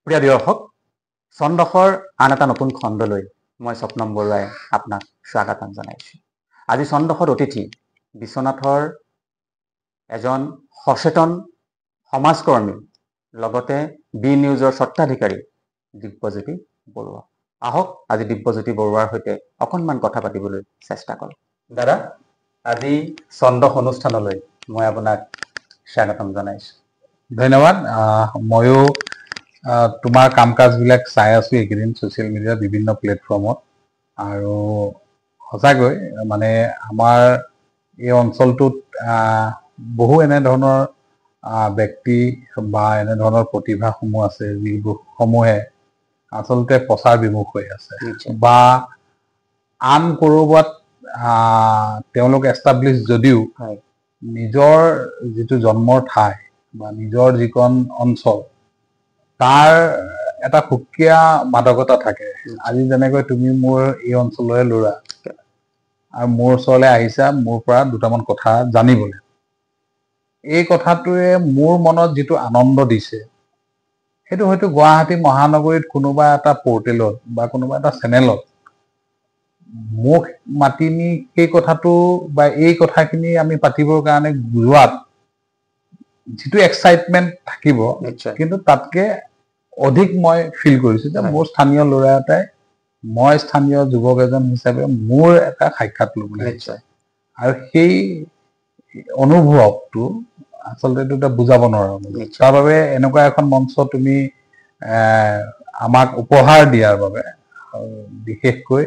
প্ৰিয় দৰ্শক, চন্দখৰ আন এটা নতুন খণ্ডলৈ মই স্বপ্নম বৰুৱাই আপোনাক স্বাগতম জনাইছোঁ। আজি চন্দখৰ অতিথি বিশ্বনাথৰ এজন সচেতন সমাজকৰ্মী, লগতে বি নিউজৰ স্বত্বাধিকাৰী দিব্যজ্যোতি বৰুৱা। আহক আজি দিব্যজ্যোতি বৰুৱাৰ সৈতে অকণমান কথা পাতিবলৈ চেষ্টা কৰোঁ। দাদা, আজি চন্দখ অনুষ্ঠানলৈ মই আপোনাক স্বাগতম জনাইছোঁ। ধন্যবাদ। ময়ো তোমাৰ কাম কাজবিলাক চাই আছো এইকেইদিন ছ'চিয়েল মিডিয়াৰ বিভিন্ন প্লেটফৰ্মত, আৰু সঁচাকৈ মানে আমাৰ এই অঞ্চলটোত বহু এনেধৰণৰ ব্যক্তি বা এনেধৰণৰ প্ৰতিভাসমূহ আছে যিসমূহে আচলতে প্ৰচাৰ বিমুখ হৈ আছে বা আন ক'ৰবাত তেওঁলোক এষ্টাব্লিছ যদিও নিজৰ যিটো জন্মৰ ঠাই বা নিজৰ যিখন অঞ্চল তাৰ এটা সুকীয়া মাদকতা থাকে। আজি যেনেকৈ তুমি মোৰ এই অঞ্চলৰে ল'ৰা আৰু মোৰ ওচৰলৈ আহিছা মোৰ পৰা দুটামান কথা জানিবলৈ, এই কথাটোৱে মোৰ মনত যিটো আনন্দ দিছে সেইটো হয়তো গুৱাহাটী মহানগৰীত কোনোবা এটা পৰ্টেলত বা কোনোবা এটা চেনেলত মোক মাতি নি সেই কথাটো বা এই কথাখিনি আমি পাতিবৰ কাৰণে যোৱাত যিটো এক্সাইটমেণ্ট থাকিব, কিন্তু তাতকে অধিক মই ফিল কৰিছোঁ যে মোৰ স্থানীয় ল'ৰা এটাই মই স্থানীয় যুৱক এজন হিচাপে মোৰ এটা সাক্ষাৎ ল'বলৈ আহিছে, আৰু সেই অনুভৱটো আচলতে এটা বুজাব নোৱাৰো। তাৰ বাবে এনেকুৱা এখন মঞ্চ তুমি আমাক উপহাৰ দিয়াৰ বাবে বিশেষকৈ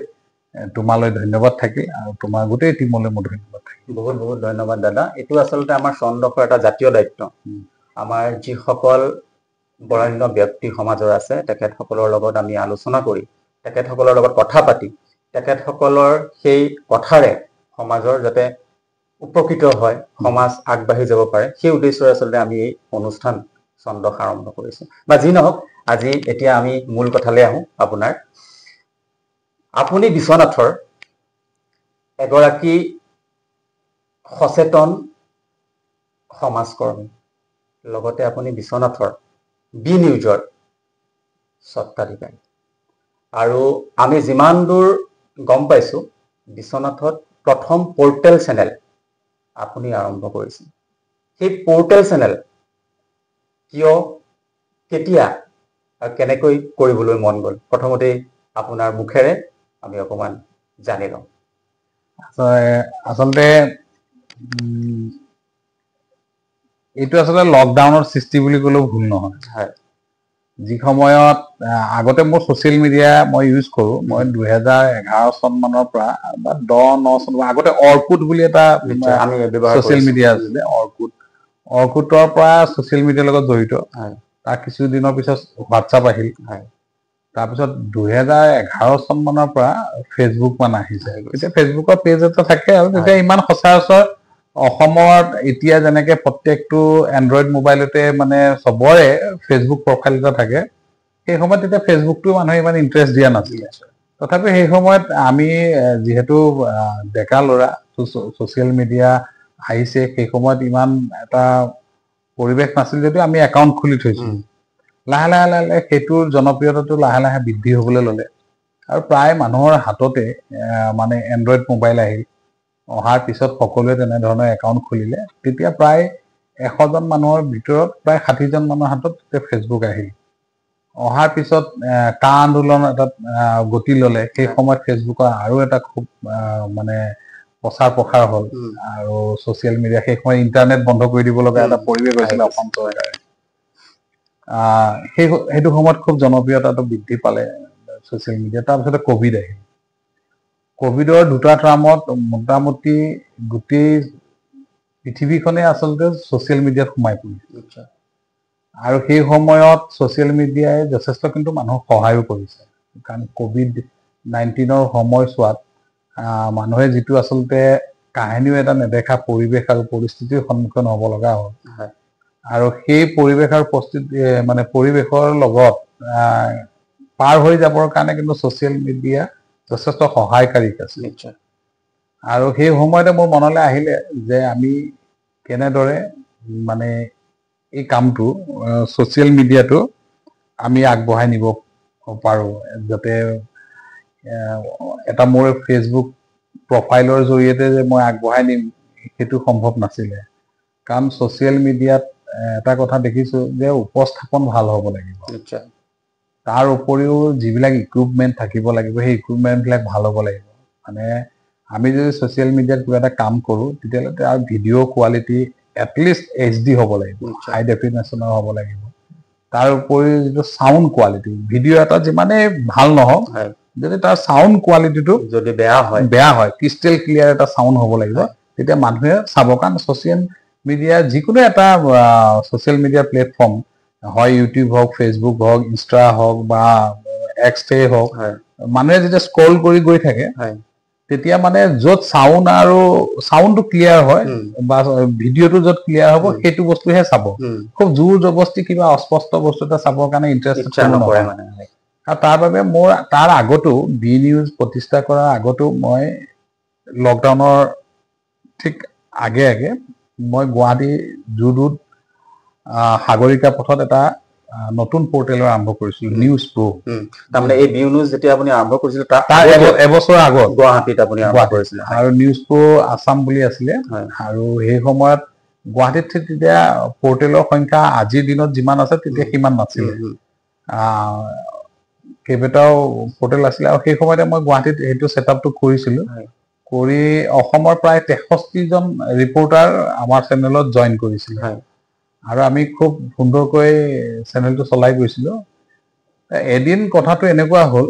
তোমালৈ ধন্যবাদ থাকিল, আৰু তোমাৰ গোটেই টিমলৈ মোৰ ধন্যবাদ থাকিল। বহুত বহুত ধন্যবাদ দাদা। এইটো আচলতে আমাৰ চন্দখৰ এটা জাতীয় দায়িত্ব। আমাৰ যিসকল বৰেণ্য ব্যক্তি সমাজৰ আছে তেখেতসকলৰ লগত আমি আলোচনা কৰি, তেখেতসকলৰ লগত কথা পাতি, তেখেতসকলৰ সেই কথাৰে সমাজৰ যাতে উপকৃত হয়, সমাজ আগবাঢ়ি যাব পাৰে, সেই উদ্দেশ্যৰে আচলতে আমি এই অনুষ্ঠান চন্দখ আৰম্ভ কৰিছোঁ। বা যি নহওক, আজি এতিয়া আমি মূল কথালৈ আহোঁ। আপুনি বিশ্বনাথৰ এগৰাকী সচেতন সমাজকৰ্মী, লগতে আপুনি বিশ্বনাথৰ বি নিউজৰ স্বত্বাধিকাৰী, আৰু আমি যিমান দূৰ গম পাইছোঁ বিশ্বনাথত প্ৰথম পৰ্টেল চেনেল আপুনি আৰম্ভ কৰিছে। সেই পৰ্টেল চেনেল কিয়, কেতিয়া আৰু কেনেকৈ কৰিবলৈ মন গ'ল, প্ৰথমতেই আপোনাৰ মুখেৰে আমি অকণমান জানি লওঁ। আচলতে এইটো আচলতে লকডাউনৰ সৃষ্টি বুলি ক'লেও ভুল নহয়। হয়, যি সময়ত আগতে মোৰ ছ'চিয়েল মিডিয়া মই ইউজ কৰোঁ, মই 2011 চন মানৰ পৰা বা 10-9 চন আগতে অৰ্কুট বুলি এটা ছ'চিয়েল মিডিয়া আছিলে, অৰ্কুটৰ পৰা ছ'চিয়েল মিডিয়াৰ লগত জড়িত। তাৰ কিছুদিনৰ পিছত হোৱাটছআপ আহিল, তাৰপিছত 2011 চন মানৰ পৰা ফেচবুক মান আহিছে। তেতিয়া ফেচবুকৰ পেজ এটা থাকে, আৰু তেতিয়া ইমান সচৰাচৰ অসমত এতিয়া যেনেকে প্ৰত্যেকটো এণ্ড্ৰইড মোবাইলতে মানে চবৰে ফেচবুক প্ৰফাইল এটা থাকে, সেই সময়ত তেতিয়া ফেচবুকটো মানুহে ইমান ইণ্টাৰেষ্ট দিয়া নাছিলে। তথাপিও সেই সময়ত আমি যিহেতু ডেকা ল'ৰা, ছ'চিয়েল মিডিয়া আহিছে, সেই সময়ত ইমান এটা পৰিৱেশ নাছিল যদিও আমি একাউণ্ট খুলি থৈছোঁ। লাহে লাহে লাহে লাহে সেইটোৰ জনপ্ৰিয়তাটো লাহে লাহে বৃদ্ধি হ'বলৈ ল'লে, আৰু প্ৰায় মানুহৰ হাততে মানে এণ্ড্ৰইড মোবাইল আহিল। অহাৰ পিছত সকলোৱে তেনেধৰণৰ একাউণ্ট খুলিলে। তেতিয়া প্ৰায় 100জন মানুহৰ ভিতৰত প্ৰায় 60জন মানুহৰ হাতত ফেচবুক আহিল। অহাৰ পিছত কা আন্দোলন এটাত গতি ল'লে। সেই সময়ত ফেচবুকৰ আৰু এটা খুব মানে প্ৰচাৰ প্ৰসাৰ হ'ল, আৰু ছ'চিয়েল মিডিয়া সেই সময়ত ইণ্টাৰনেট বন্ধ কৰি দিব লগা এটা পৰিৱেশ হৈছিলে অসম চৰকাৰে। সেইটো সময়ত খুব জনপ্ৰিয়তাটো বৃদ্ধি পালে ছ'চিয়েল মিডিয়া। তাৰপিছতে ক'ভিড আহিল। ক'ভিডৰ দুটা টাৰ্মত মোটামুটি গোটেই পৃথিৱীখনে আচলতে ছ'চিয়েল মিডিয়াত সোমাই পৰিছে, আৰু সেই সময়ত ছ'চিয়েল মিডিয়াই যথেষ্ট কিন্তু মানুহক সহায়ো কৰিছে। কাৰণ COVID-19 সময়ছোৱাত মানুহে যিটো আচলতে কাহিনীও এটা নেদেখা পৰিৱেশ আৰু পৰিস্থিতিৰ সন্মুখীন হ'ব লগা হ'ল, আৰু সেই পৰিৱেশ আৰু পৰিৱেশৰ লগত পাৰ হৈ যাবৰ কাৰণে কিন্তু ছ'চিয়েল মিডিয়া যথেষ্ট সহায়কাৰী আছিল। আৰু সেই সময়তে মোৰ মনলৈ আহিলে যে আমি কেনেদৰে মানে এই কামটো ছ'চিয়েল মিডিয়াটো আমি আগবঢ়াই নিব পাৰো, যাতে এটা মোৰ ফেচবুক প্ৰফাইলৰ জৰিয়তে যে মই আগবঢ়াই নিম সেইটো সম্ভৱ নাছিলে। কাৰণ ছ'চিয়েল মিডিয়াত এটা কথা দেখিছো যে উপস্থাপন ভাল হ'ব লাগিব, তাৰ উপৰিও যিবিলাক ইকুইপমেণ্ট থাকিব লাগিব সেই ইকুইপমেণ্টবিলাক ভাল হ'ব লাগিব। মানে আমি যদি ছ'চিয়েল মিডিয়াত কিবা এটা কাম কৰোঁ তেতিয়াহ'লে তাৰ ভিডিঅ' কোৱালিটি এটলিষ্ট HD হ'ব লাগিব, হাই ডেফিনেশ্যনৰ হ'ব লাগিব। তাৰ উপৰিও যিটো চাউণ্ড কোৱালিটি, ভিডিঅ' এটা যিমানেই ভাল নহওক যদি তাৰ চাউণ্ড কোৱালিটিটো যদি বেয়া হয় ক্ৰিষ্টেল ক্লিয়াৰ এটা চাউণ্ড হ'ব লাগিব, তেতিয়া মানুহে চাব। কাৰণ ছ'চিয়েল মিডিয়া যিকোনো এটা ছ'চিয়েল মিডিয়া প্লেটফৰ্ম, হয় ইউটিউব হওক, ফেচবুক হওক, ইনষ্টা হওক বা এক্সেই হওক, মানুহে যেতিয়া স্ক্ৰল কৰি গৈ থাকে তেতিয়া মানে য'ত চাউণ্ডটো ক্লিয়াৰ হয় বা ভিডিঅ'টো য'ত ক্লিয়াৰ হ'ব সেইটো বস্তুহে চাব। খুব জোৰ জবস্তি কিবা অস্পষ্ট বস্তু এটা চাবৰ কাৰণে ইণ্টাৰেষ্ট নকৰে মানে। আৰু তাৰ বাবে মোৰ তাৰ আগতো বি নিউজ প্ৰতিষ্ঠা কৰাৰ আগতো মই লকডাউনৰ ঠিক আগে আগে মই গুৱাহাটী জুডোত সাগৰিকা পথত এটা নতুন পৰ্টেল আৰম্ভ কৰিছিলো, নিউজ প্ৰ। তাৰমানে এই বি নিউজ যেতিয়া আপুনি আৰম্ভ কৰিছিল তাৰ এবছৰ আগত গুৱাহাটীত আপুনি আৰম্ভ কৰিছিলে, আৰু নিউজ প্ৰ আছাম বুলি আছিলে। আৰু সেই সময়ত গুৱাহাটীত তেতিয়া পৰ্টেলৰ সংখ্যা আজিৰ দিনত যিমান আছে তেতিয়া সিমান নাছিলে, কেইবাটাও পৰ্টেল আছিলে। আৰু সেই সময়তে মই গুৱাহাটীত সেইটো ছেটআপটো কৰিছিলো, কৰি অসমৰ প্ৰায় 63জন ৰিপৰ্টাৰ আমাৰ চেনেলত জইন কৰিছিলে। আৰু আমি খুব সুন্দৰকৈ চেনেলটো চলাই গৈছিলো। এদিন কথাটো এনেকুৱা হ'ল,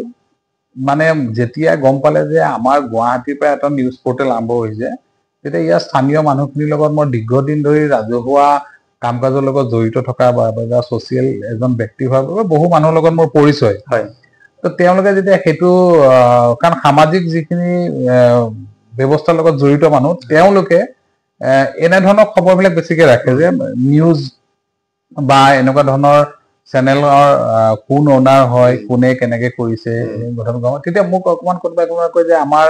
মানে যেতিয়া গম পালে যে আমাৰ গুৱাহাটীৰ পৰা এটা নিউজ পৰ্টেল আৰম্ভ হৈছে, তেতিয়া ইয়াৰ স্থানীয় মানুহখিনিৰ লগত মই দীৰ্ঘদিন ধৰি ৰাজহুৱা কাম কাজৰ লগত জড়িত থকা বা ছ'চিয়েল এজন ব্যক্তি হোৱাৰ বাবে বহু মানুহৰ লগত মোৰ পৰিচয়। তো তেওঁলোকে যেতিয়া সেইটো কাৰণ সামাজিক যিখিনি ব্যৱস্থাৰ লগত জড়িত মানুহ, তেওঁলোকে এনেধৰণৰ খবৰবিলাক বেছিকে ৰাখে যে নিউজ বা এনেকুৱা ধৰণৰ চেনেলৰ কোন অনাৰ হয়, কোনে কেনেকে কৰিছে, তেতিয়া মোক অকমান কোনোবাই কয় যে আমাৰ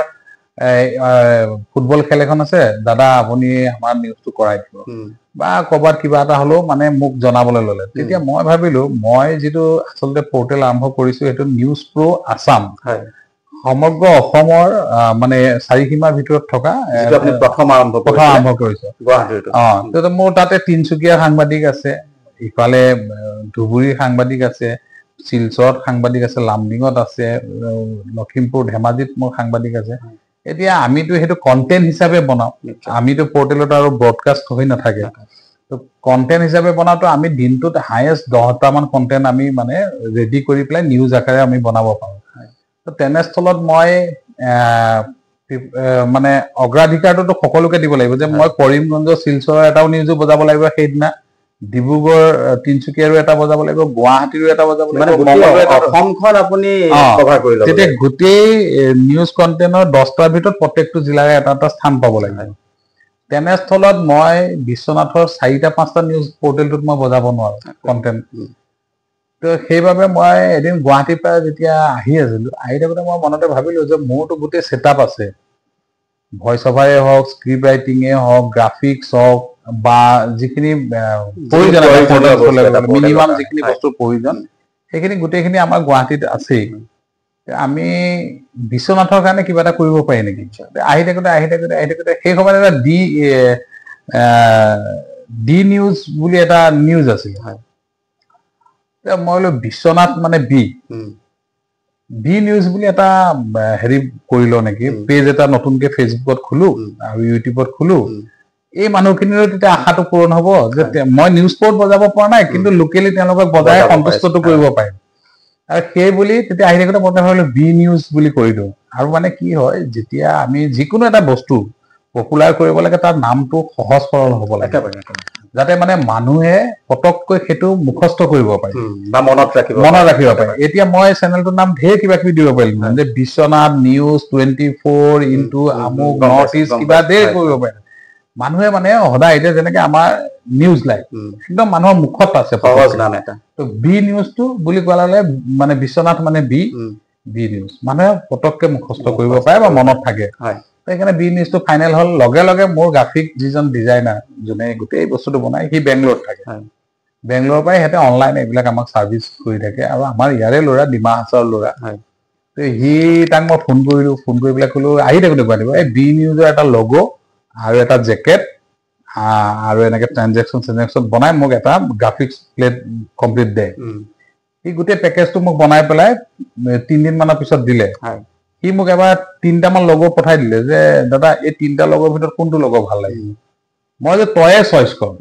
ফুটবল খেল এখন আছে দাদা, আপুনি আমাৰ নিউজটো কৰাই দিব, বা ক'ৰবাত কিবা এটা হ'লেও মানে মোক জনাবলৈ ল'লে। তেতিয়া মই ভাবিলো মই যিটো আচলতে পৰ্টেল আৰম্ভ কৰিছো সেইটো নিউজ প্ৰ আছাম, সমগ্ৰ অসমৰ মানে চাৰিসীমাৰ ভিতৰত থকা প্ৰথম আৰম্ভ কৰিছো গুৱাহাটীত। মোৰ তাতে তিনচুকীয়া সাংবাদিক আছে, ইফালে ধুবুৰীৰ সাংবাদিক আছে, শিলচৰত সাংবাদিক আছে, লামডিঙত আছে, লখিমপুৰ ধেমাজিত মোৰ সাংবাদিক আছে। এতিয়া আমিতো সেইটো কন্টেন্ট হিচাপে বনাও, আমিতো পৰ্টেলত আৰু ব্ৰডকাষ্ট হৈ নাথাকে। কন্টেন্ট হিচাপে বনাওতো আমি দিনটোত হায়েষ্ট 10টামান কন্টেন্ট আমি মানে ৰেডি কৰি পেলাই নিউজ আকাৰে আমি বনাব পাৰো। তেনেস্থলত মই মানে অগ্ৰাধিকাৰটোতো সকলোকে দিব লাগিব যে মই কৰিমগঞ্জ শিলচৰৰ এটাও নিউজো বজাব লাগিব সেইদিনা, ডিব্ৰুগড় তিনচুকীয়াৰো এটা বজাব লাগিব, গুৱাহাটীৰো এটা বজাব লাগিব, অসমখন আপুনি কভাৰ কৰি ল'ব। তেতিয়া গোটেই নিউজ কন্টেন্টৰ 10টাৰ ভিতৰত প্ৰত্যেকটো জিলাৰে এটা এটা স্থান পাব লাগিব। তেনেস্থলত মই বিশ্বনাথৰ 4-5টা নিউজ পৰ্টেলটোত মই বজাব নোৱাৰো কন্টেন্ট। তো সেইবাবে মই এদিন গুৱাহাটীৰ পৰা যেতিয়া আহি থাকোঁতে মই মনতে ভাবিলো যে মোৰতো গোটেই ছেটআপ আছে, ভইচ অভাৰে হওক, স্ক্ৰিপ্ট ৰাইটিঙে হওক, গ্ৰাফিক্স হওক বা যিখিনি প্ৰয়োজন মিনিমাম যিখিনি বস্তুৰ প্ৰয়োজন সেইখিনি গোটেইখিনি আমাৰ গুৱাহাটীত আছেই। আমি বিশ্বনাথৰ কাৰণে কিবা এটা কৰিব পাৰি নেকি? আহি থাকোঁতে সেই সময়ত এটা ডি নিউজ বুলি এটা নিউজ আছিল। মই বোলো বিশ্বনাথ মানে বি নিউজ বুলি এটা হেৰি কৰিলো নেকি, পেজ এটা নতুনকে ফেচবুকত খোলো আৰু ইউটিউবত খোলো। এই মানুহখিনিৰো তেতিয়া আশাটো পূৰণ হ'ব যে মই নিউজ পৰ্ট বজাব পৰা নাই, কিন্তু লোকেলি তেওঁলোকক বজাই সন্তুষ্টটো কৰিব পাৰিম। আৰু সেই বুলি তেতিয়া আহি থাকোঁতে মই ভাবিলো বি নিউজ বুলি কৰি দিওঁ। আৰু মানে কি হয়, যেতিয়া আমি যিকোনো এটা বস্তু পপুলাৰ কৰিব লাগে তাৰ নামটো সহজ সৰল হ'ব লাগে, যাতে মানে মানুহে পটককৈ সেইটো মুখস্থ কৰিব পাৰে বা মনত ৰাখিব পাৰে। এতিয়া মই চেনেলটোৰ নাম ঢেৰ কিবা কিবি দিব পাৰিম, যে বিশ্বনাথ নিউজ 24 ইনটু আমুক নৰ্থ ইষ্ট কিবা ঢেৰ কৰিব পাৰে। মানুহে মানে সদায় এতিয়া যেনেকে আমাৰ নিউজ লাইভ একদম মানুহৰ মুখত আছে সহজ নাম এটা, তো বি নিউজটো বুলি কোৱা লগে মানে বিশ্বনাথ মানে বি নিউজ মানুহে পটককে মুখস্থ কৰিব পাৰে বা মনত থাকে। সেইকাৰণে বি নিউজটো ফাইনেল হ'ল। লগে লগে মোৰ গ্ৰাফিক যিজন ডিজাইনাৰ যোনে গোটেই বস্তুটো বনাই সি বেংগলোৰত থাকে, বেংগলোৰৰ পৰাই সিহঁতে অনলাইন এইবিলাক আমাক ছাৰ্ভিচ কৰি থাকে আৰু আমাৰ ইয়াৰে ল'ৰা ডিমা হাছাওৰ ল'ৰা সি তাক মই ফোন কৰিলো ফোন কৰি পেলাই ক'লো আহি থাকোঁতে গুৱাহাটী এই বি নিউজৰ এটা লগো আৰু এটা জেকেট আৰু এনেকে ট্ৰানজেকশ্যন বনাই মোক এটা গ্ৰাফিক্স প্লেট কমপ্লিট দে সি গোটেই পেকেজটো মোক বনাই পেলাই 3 দিন মানৰ পিছত দিলে সি মোক এবাৰ 3টামান লগো পঠাই দিলে যে দাদা এই 3টা লগৰ ভিতৰত কোনটো লগো ভাল লাগে মই যে তয়ে চইচ কৰ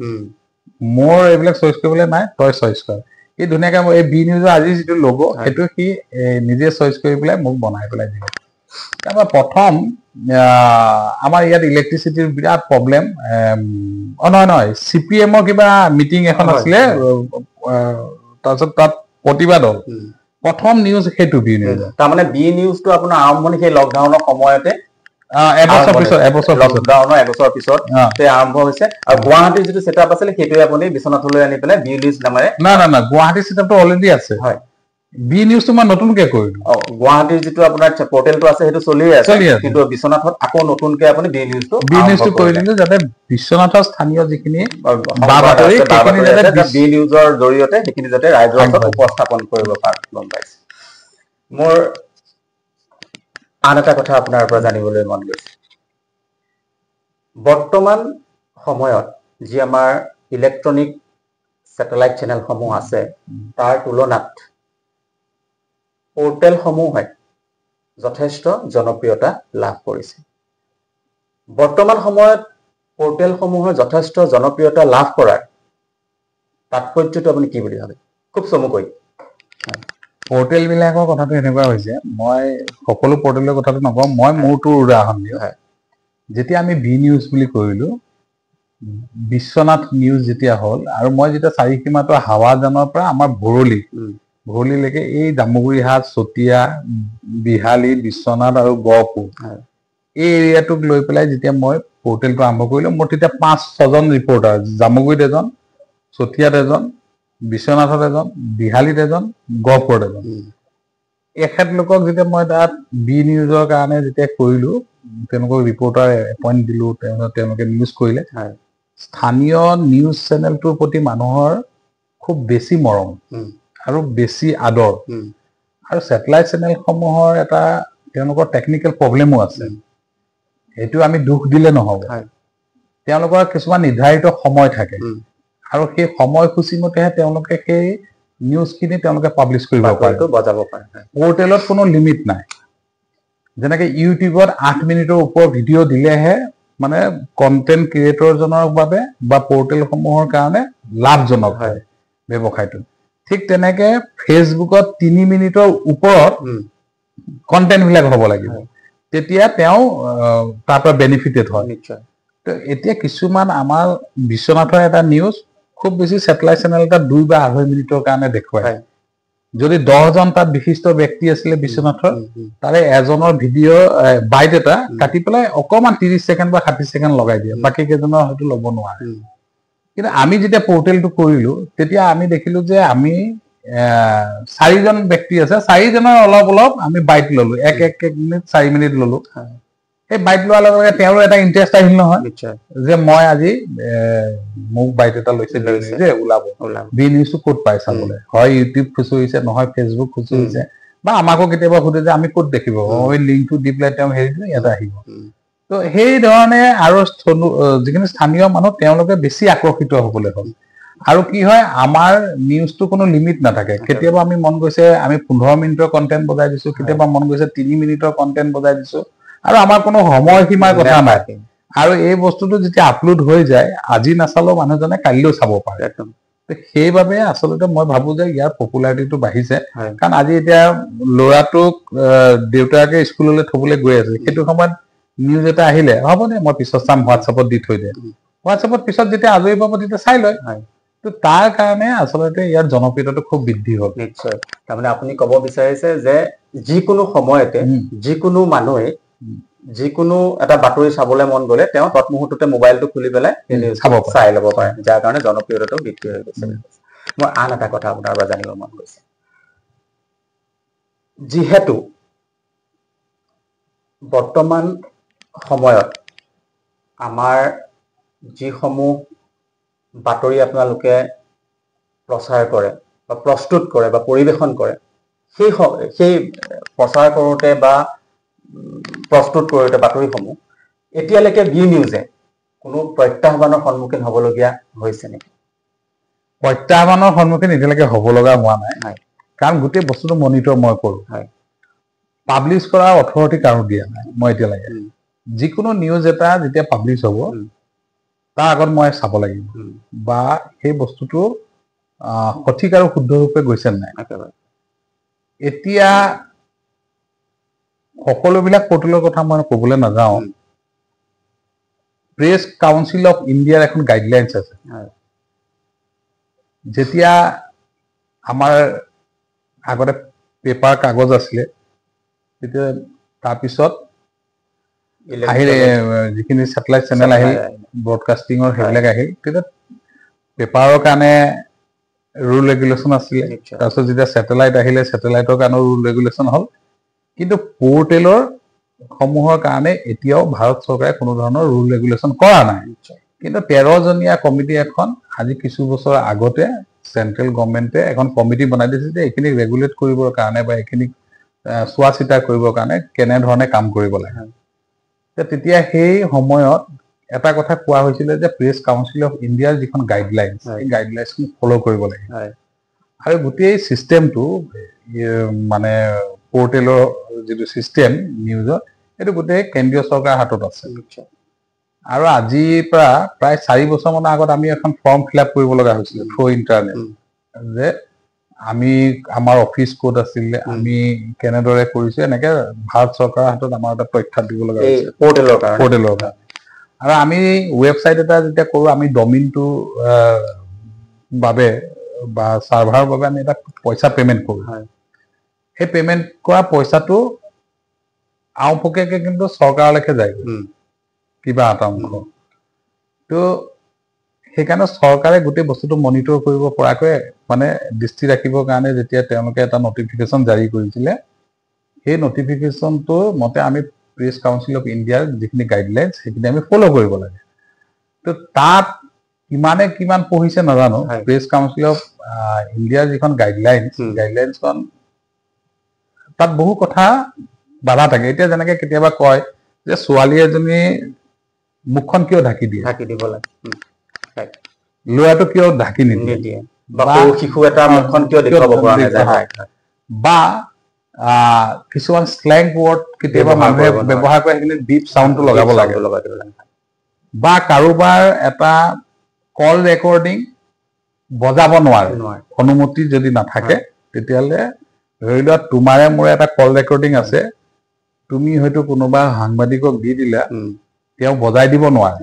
মোৰ এইবিলাক চইচ কৰিবলৈ নাই তই চইচ কৰ সি ধুনীয়াকে এই বি নিউজৰ আজি যিটো লগো সেইটো সি নিজে চইচ কৰি পেলাই মোক বনাই পেলাই দিলে তাৰপৰা প্ৰথম আমাৰ ইয়াত ইলেক্ট্ৰিচিটিৰ বিৰাট প্ৰব্লেম নহয় CPM-ৰ কিবা মিটিং এখন আছিলে তাৰপিছত তাত প্ৰতিবাদ হ'ল প্ৰথম নিউজ সেইটো বি নিউজ তাৰমানে বি নিউজটো আপোনাৰ আৰম্ভণি সেই লকডাউনৰ সময়তে এবছৰ পিছত আৰম্ভ হৈছে আৰু গুৱাহাটীৰ যিটো ছেটআপ আছিলে সেইটোৱে আপুনি বিশ্বনাথলৈ আনি পেলাই বি নিউজ নামেৰে না গুৱাহাটীৰ ছেটআপটো অলৰেডি আছে হয় বি নিউজটো মই নতুনকে কৰিলো গুৱাহাটীৰ যিটো আপোনাৰ পৰ্টেলটো আছে সেইটো চলিয়ে আছে কিন্তু বিশ্বনাথত আকৌ নতুনকে আপুনি বি নিউজটো কৰি দিলো যাতে বিশ্বনাথৰ স্থানীয় যিখিনি বি নিউজৰ জৰিয়তে সেইখিনি যাতে ৰাইজৰ আগত উপস্থাপন কৰিব পাৰে গম পাইছে মোৰ আন এটা কথা আপোনাৰ পৰা জানিবলৈ মন গৈছে বৰ্তমান সময়ত যি আমাৰ ইলেক্ট্ৰনিক স্যাটেলাইট চেনেলসমূহ আছে তাৰ তুলনাত পোৰ্টেলসমূহে যথেষ্ট জনপ্ৰিয়তা লাভ কৰিছে বৰ্তমান সময়ত পোৰ্টেলসমূহৰ যথেষ্ট জনপ্ৰিয়তা লাভ কৰাৰ তাৎপৰ্যটো আপুনি কি বুলি ভাবে খুব চমুকৈ পোৰ্টেল বিলাকৰ কথাটো এনেকুৱা হৈছে মই সকলো পোৰ্টেলৰ কথাটো নকওঁ মই মোৰটো উদাহৰণ দিওঁ যেতিয়া আমি বি নিউজ বুলি কৰিলো বিশ্বনাথ নিউজ যেতিয়া হ'ল আৰু মই যেতিয়া চাৰিসীমাটো হাৱাজানৰ পৰা আমাৰ ভৰলিলৈকে এই জামুগুৰিহাট চতিয়া বিহালী বিশ্বনাথ আৰু গহপুৰ এই এৰিয়াটোক লৈ পেলাই যেতিয়া মই পোৰ্টেলটো আৰম্ভ কৰিলো মোৰ তেতিয়া 5-6জন ৰিপৰ্টাৰ জামুগুৰিত এজন চতিয়াত এজন বিশ্বনাথত এজন বিহালীত এজন গহপুৰত এজন এখেতলোকক যেতিয়া মই তাত বি নিউজৰ কাৰণে যেতিয়া কৰিলো তেওঁলোকক ৰিপৰ্টাৰ এপইণ্ট দিলো তেওঁলোকে নিউজ কৰিলে স্থানীয় নিউজ চেনেলটোৰ প্ৰতি মানুহৰ খুব বেছি মৰম আৰু বেছি আদৰ আৰু স্যাটেলাইট চেনেলসমূহৰ এটা তেওঁলোকৰ টেকনিকেল প্ৰব্লেমো আছে এইটো আমি দুখ দিলে নহ'ব তেওঁলোকৰ কিছুমান নিৰ্ধাৰিত সময় থাকে আৰু সেই সময়সূচী মতেহে তেওঁলোকে সেই নিউজখিনি তেওঁলোকে পাব্লিছ কৰিব পাৰে বজাব পাৰে পোৰ্টেলত কোনো লিমিট নাই যেনেকে ইউটিউবত 8 মিনিটৰ ওপৰ ভিডিঅ' দিলেহে মানে কন্টেন্ট ক্ৰিয়েটৰজনৰ বাবে বা পোৰ্টেলসমূহৰ কাৰণে লাভজনক হয় ব্যৱসায়টো ঠিক তেনেকে ফেচবুকত 3 মিনিটৰ ওপৰত কন্টেন্ট বিলাক হ'ব লাগিব তেতিয়া তেওঁ তাৰ পৰা বেনিফিটেড হয় নিশ্চয় তো এতিয়া কিছুমান আমাৰ বিশ্বনাথৰ এটা নিউজ খুব বেছি স্যাটেলাইট চেনেল এটা 2 বা 2.5 মিনিটৰ কাৰণে দেখুৱায় যদি 10জন তাত বিশিষ্ট ব্যক্তি আছিলে বিশ্বনাথৰ তাৰে এজনৰ ভিডিঅ' বাইট এটা কাটি পেলাই অকমান 30 ছেকেণ্ড বা 60 ছেকেণ্ড লগাই দিয়ে বাকি কেইজনৰ হয়তো ল'ব নোৱাৰে কিন্তু আমি যেতিয়া পোৰ্টেলটো কৰিলো তেতিয়া আমি দেখিলো যে আমি 4জন ব্যক্তি আছে 4জনৰ অলপ আমি বাইট ললো 1 মিনিট 4 মিনিট ললো এই বাইট লোৱাৰ লগে লগে তেওঁৰ এটা ইন্টাৰেষ্ট আহিল নহয় যে মই আজি মোক বাইট এটা লৈছে যে ওলাব বি নিউজটো ক'ত পাই চাবলৈ হয় ইউটিউব খুচুৰিছে নহয় ফেচবুক খুচুৰিছে বা আমাকো কেতিয়াবা সুধে যে আমি ক'ত দেখিব ওই লিংকটো দি পেলাই তেওঁ হেৰিটো ইয়াতে আহিব তো সেই ধৰণে আৰু যিখিনি স্থানীয় মানুহ তেওঁলোকে বেছি আকৰ্ষিত হ'বলৈ হ'ল আৰু কি হয় আমাৰ নিউজটো কোনো লিমিট নাথাকে কেতিয়াবা আমি মন গৈছে আমি 15 মিনিটৰ কন্টেন্ট বজাই দিছো কেতিয়াবা মন গৈছে 3 মিনিটৰ কন্টেন্ট বজাই দিছো আৰু আমাৰ কোনো সময়সীমাৰ কথা নাই আৰু এই বস্তুটো যেতিয়া আপলোড হৈ যায় আজি নাচালেও মানুহজনে কাইলৈও চাব পাৰে সেইবাবে আচলতে মই ভাবো যে ইয়াৰ পপুলাৰিটিটো বাঢ়িছে কাৰণ আজি এতিয়া ল'ৰাটোক দেউতাকে স্কুললৈ থবলৈ গৈ আছে সেইটো সময়ত নিউজ এটা আহিলে হ'ব দে মই পিছত চাম হোৱাটছএপত দি থৈ দে হোৱাটছএপত পিছত যেতিয়া আজৰি পাব তেতিয়া চাই লয় তো তাৰ কাৰণে আচলতে ইয়াৰ জনপ্ৰিয়তাটো খুব বৃদ্ধি হ'ল নিশ্চয় তাৰমানে আপুনি ক'ব বিচাৰিছে যে যিকোনো সময়তে যিকোনো মানুহে যিকোনো এটা বাতৰি চাবলৈ মন গ'লে তেওঁ তৎমুহূৰ্ততে মোবাইলটো খুলি পেলাই চাই ল'ব পাৰে যাৰ কাৰণে জনপ্ৰিয়তাটো বৃদ্ধি হৈ গৈছে মই আন এটা কথা আপোনাৰ পৰা জানিব মন গৈছে যিহেতু বৰ্তমান সময়ত আমাৰ যিসমূহ বাতৰি আপোনালোকে প্ৰচাৰ কৰে বা প্ৰস্তুত কৰে বা পৰিৱেশন কৰে সেই প্ৰচাৰ কৰোঁতে বা প্ৰস্তুত কৰোঁতে বাতৰিসমূহ এতিয়ালৈকে বি নিউজে কোনো প্ৰত্যাহ্বানৰ সন্মুখীন হ'বলগীয়া হৈছে নেকি? প্ৰত্যাহ্বানৰ সন্মুখীন এতিয়ালৈকে হ'ব লগা হোৱা নাই, কাৰণ গোটেই বস্তুটো মনিটৰ মই কৰোঁ। পাব্লিছ কৰাৰ অথৰিটি কাৰো দিয়া নাই মই এতিয়ালৈকে। যিকোনো নিউজ এটা যেতিয়া পাব্লিছ হ'ব তাৰ আগত মই চাব লাগিব বা সেই বস্তুটো সঠিক আৰু শুদ্ধ ৰূপে গৈছে নাই। এতিয়া সকলোবিলাক পৰ্টেলৰ কথা মই ক'বলৈ নাযাওঁ। প্ৰেছ কাউন্সিল অফ ইণ্ডিয়াৰ এখন গাইডলাইনছ আছে। যেতিয়া আমাৰ আগতে পেপাৰ কাগজ আছিলে, তেতিয়া তাৰপিছত আহিলে যিখিনি ছেটেলাইট চেনেল আহিল, ব্ৰডকাষ্টিঙৰ সেইবিলাক আহিল, তেতিয়া পেপাৰৰ কাৰণে ৰুল ৰেগুলেশ্যন আছিলে। তাৰপিছত যেতিয়া ছেটেলাইট আহিলে, ছেটেলাইটৰ কাৰণেও ৰুল ৰেগুলেশ্যন হ'ল। কিন্তু পৰ্টেলৰ সমূহৰ কাৰণে এতিয়াও ভাৰত চৰকাৰে কোনো ধৰণৰ ৰুল ৰেগুলেশ্যন কৰা নাই। কিন্তু 13জনীয়া কমিটি এখন আজি কিছু বছৰ আগতে চেন্ট্ৰেল গভৰ্ণমেণ্টে এখন কমিটি বনাই দিছে যে এইখিনি ৰেগুলেট কৰিবৰ কাৰণে বা এইখিনি চোৱা চিতা কৰিবৰ কাৰণে কেনেধৰণে কাম কৰিব লাগে। তেতিয়া সেই সময়ত এটা কথা কোৱা হৈছিলে যে প্ৰেছ কাউন্সিল অফ ইণ্ডিয়াৰ যিখন গাইডলাইন, সেই গাইডলাইনখন ফ'ল' কৰিব লাগে। আৰু গোটেই চিষ্টেমটো মানে পৰ্টেলৰ যিটো চিষ্টেম নিউজৰ, সেইটো গোটেই কেন্দ্ৰীয় চৰকাৰৰ হাতত আছে। আৰু আজিৰ পৰা প্ৰায় 4 বছৰমানৰ আগত আমি এখন ফৰ্ম ফিল আপ কৰিব লগা হৈছিলে থ্ৰু ইণ্টাৰনেট, যে আমি আমাৰ অফিচ ক'ত আছিলে, আমি কেনেদৰে কৰিছো, এনেকে ভাৰত চৰকাৰৰ হাতত আমাৰ এটা তথ্য দিব লগা হৈছিলে পৰ্টেলৰ কাৰণে। আৰু আমি ৱেবছাইট এটা যেতিয়া কৰোঁ, আমি ডমিনটো বাবে বা চাৰ্ভাৰৰ বাবে আমি এটা পইচা পেমেণ্ট কৰোঁ। সেই পেমেণ্ট কৰা পইচাটো আওপকীয়াকৈ কিন্তু চৰকাৰলৈকে যায় কিবা এটা অংশ। তো সেইকাৰণে চৰকাৰে গোটেই বস্তুটো মনিটৰ কৰিব পৰাকৈ মানে দৃষ্টি ৰাখিবৰ কাৰণে যেতিয়া তেওঁলোকে এটা নটিফিকেশ্যন জাৰি কৰিছিলে, সেই নটিফিকেশ্যনটো মতে আমি প্ৰেছ কাউন্সিল অফ ইণ্ডিয়াৰ যিখিনি গাইডলাইনছ সেইখিনি আমি ফ'ল' কৰিব লাগে। তো তাত কিমান পঢ়িছে নাজানো, প্ৰেছ কাউন্সিল অফ ইণ্ডিয়াৰ যিখন গাইডলাইনছখন তাত বহু কথা বাধা থাকে। এতিয়া যেনেকে কেতিয়াবা কয় যে ছোৱালী এজনী মুখখন কিয় ঢাকি দিয়ে, ল'ৰাটো কিয় ঢাকি নিদিয়ে, বা শিশু এটা মুখখন কিয় দেখুৱাব পৰা নাযায়, বা কিছুমান স্লেং ৱৰ্ড কেতিয়াবা মানুহে ব্যৱহাৰ কৰে, সেইখিনি ডিপ চাউণ্ডটো লগাব লাগে, বা কাৰোবাৰ এটা কল ৰেকৰ্ডিং বজাব নোৱাৰে অনুমতি যদি নাথাকে, তেতিয়াহ'লে ধৰি লোৱা তোমাৰে মোৰে এটা কল ৰেকৰ্ডিং আছে, তুমি হয়তো কোনোবা সাংবাদিকক দি দিলা, তেওঁ বজাই দিব নোৱাৰে।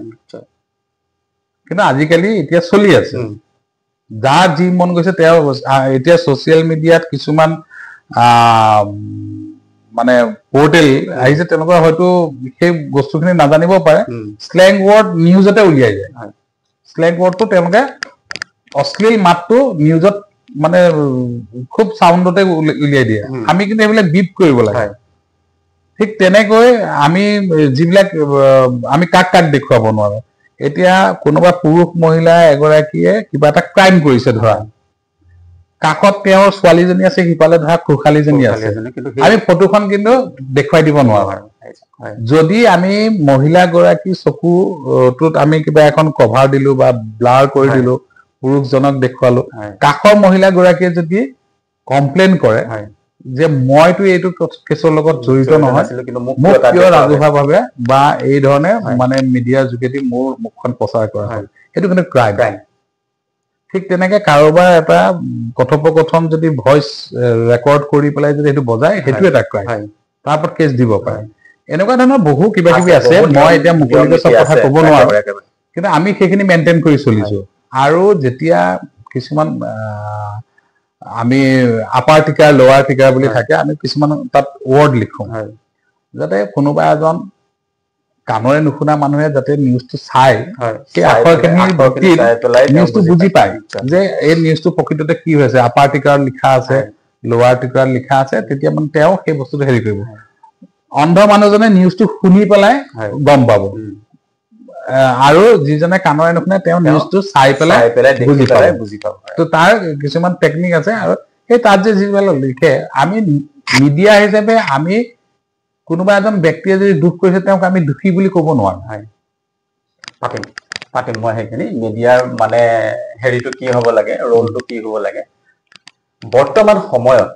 কিন্তু আজিকালি এতিয়া চলি আছে, যাৰ যি মন গৈছে তেওঁ এতিয়া ছচিয়েল মিডিয়াত কিছুমান মানে পৰ্টেল আহিছে, তেওঁলোকৰ হয়তো সেই বস্তুখিনি নাজানিব পাৰে, স্লেং ৱৰ্ড নিউজতে উলিয়াই যায়। স্লেং ৱৰ্ডটো তেওঁলোকে অশ্লীল মাতটো নিউজত মানে খুব চাউণ্ডতে উলিয়াই দিয়ে। আমি কিন্তু এইবিলাক বিপ কৰিব লাগে। ঠিক তেনেকৈ আমি যিবিলাক আমি কাক দেখুৱাব নোৱাৰো। এতিয়া কোনোবা পুৰুষ মহিলা এগৰাকীয়ে কিবা এটা ক্ৰাইম কৰিছে, ধৰা কাষত তেওঁৰ ছোৱালীজনী আছে, সিফালে ধৰা খুখালীজনী আছে, আমি ফটোখন কিন্তু দেখুৱাই দিব নোৱাৰো। যদি আমি মহিলাগৰাকী চকুটোত আমি কিবা এখন কভাৰ দিলো বা ব্লাৰ কৰি দিলো, পুৰুষজনক দেখুৱালো, কাষৰ মহিলাগৰাকীয়ে যদি কমপ্লেইন কৰে যে মইতো এইটো কেছৰ লগত জড়িত নহয়, মোক কিয় ৰাজহুৱাভাৱে বা এই ধৰণে মানে মিডিয়াৰ যোগেদি মোৰ মুখখন প্ৰচাৰ কৰা হয়, সেইটো কিন্তু ক্ৰাইম। ঠিক তেনেকে কাৰোবাৰ এটা কথোপকথন যদি ভইচ ৰেকৰ্ড কৰি পেলাই যদি সেইটো বজায়, সেইটো এটা ক্ৰাইম, তাৰ ওপৰত কেছ দিব পাৰে। এনেকুৱা ধৰণৰ বহু কিবা কিবি আছে, মই এতিয়া মুকলিকৈ চব কথা ক'ব নোৱাৰো, কিন্তু আমি সেইখিনি মেইনটেইন কৰি চলিছো। আৰু যেতিয়া কিছুমান আমি আপাৰ টিকাৰ লোৱাৰ টিকাৰ বুলি থাকে, আমি কিছুমান তাত ৱৰ্ড লিখো, যাতে কোনোবা এজন কাণৰে নুশুনা মানুহে যাতে নিউজটো চাই, সেই আখৰখিনিৰ ভিত্তিত নিউজটো বুজি পায় যে এই নিউজটো প্ৰকৃততে কি হৈছে, আপাৰ টিকাৰত লিখা আছে, লোৱাৰ টিকাৰত লিখা আছে, তেতিয়া মানে তেওঁ সেই বস্তুটো হেৰি কৰিব। অন্ধ মানুহজনে নিউজটো শুনি পেলাই গম পাব। আৰু যিজনে কাণৰে নুশুনে তেওঁ নিউজটো চাই পেলাই বুজি পাব তো তাৰ কিছুমান টেকনিক আছে আৰু সেই তাত যে যিবিলাক লিখে আমি মিডিয়া হিচাপে আমি কোনোবা এজন ব্যক্তিয়ে যদি দুখ কৰিছে তেওঁক আমি দুখী বুলি ক'ব নোৱাৰো পাতিম মই সেইখিনি মিডিয়াৰ মানে হেৰিটো কি হ'ব লাগে ৰোলটো কি হ'ব লাগে বৰ্তমান সময়ত